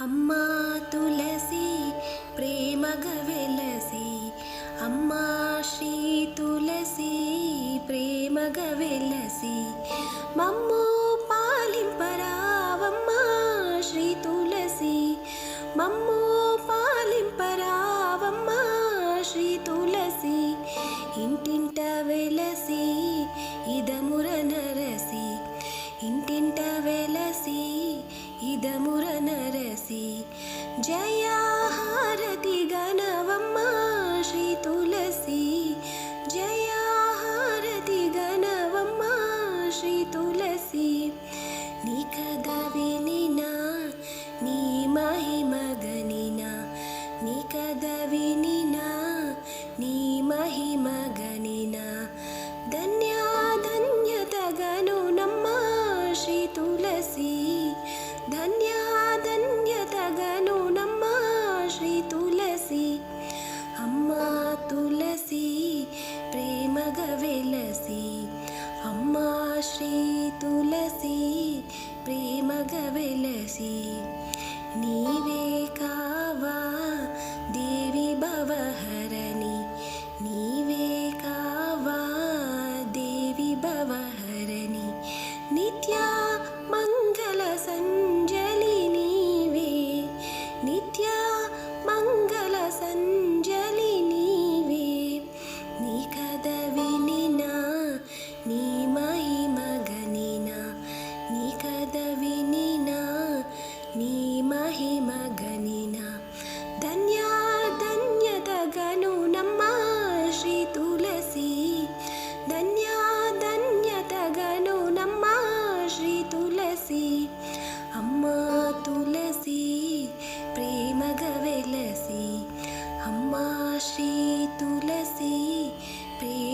అమ్మా తులసి ప్రేమగ వెలసి, అమ్మా శ్రీ తులసి ప్రేమగ వెలసి, మమ్ము పాలింపరావమ్మా శ్రీ తులసి, మమ్ము పాలింపరావమ్మా శ్రీ తులసి, ఇంటింట వెలసి ఇదముర నరసి, ఇంటింట వెలసి ఇదముర నరసి, జయాహారతి గణవమ్మా శ్రీ తులసి, జయాహారతి గణవమ్మా శ్రీ తులసి, నీ కథ వినినా నీ మహిమ గనినా, నీ కథ వినినా నీ మహిమ గనినా, ధన్యా ధన్యత గనునమ్మా శ్రీ తులసి, ధన్యా ధన్యత గనునమ్మా శ్రీ తులసి, అమ్మా తులసి ప్రేమగ వెలసి, అమ్మా శ్రీ తులసి ప్రేమగ వెలసి, నీవే కావా దేవి భవహరణి, నీవే కావా దేవి భవహరణి, నిత్య మంగళ సంజలి నీవే, నిత్య మంగళ సంజలి నీవే, నీ కథ వినినా నీ మహిమ గనినా, నీ కథ వినినా నీ మహిమ గనినా, ధన్యా ధన్యత గనునమ్మా శ్రీ తులసి, ధన్యా ధన్యత గనునమ్మా శ్రీ తులసి, అమ్మా తులసి ప్రేమగ వెలసి, అమ్మా శ్రీ తులసి ప్రేమ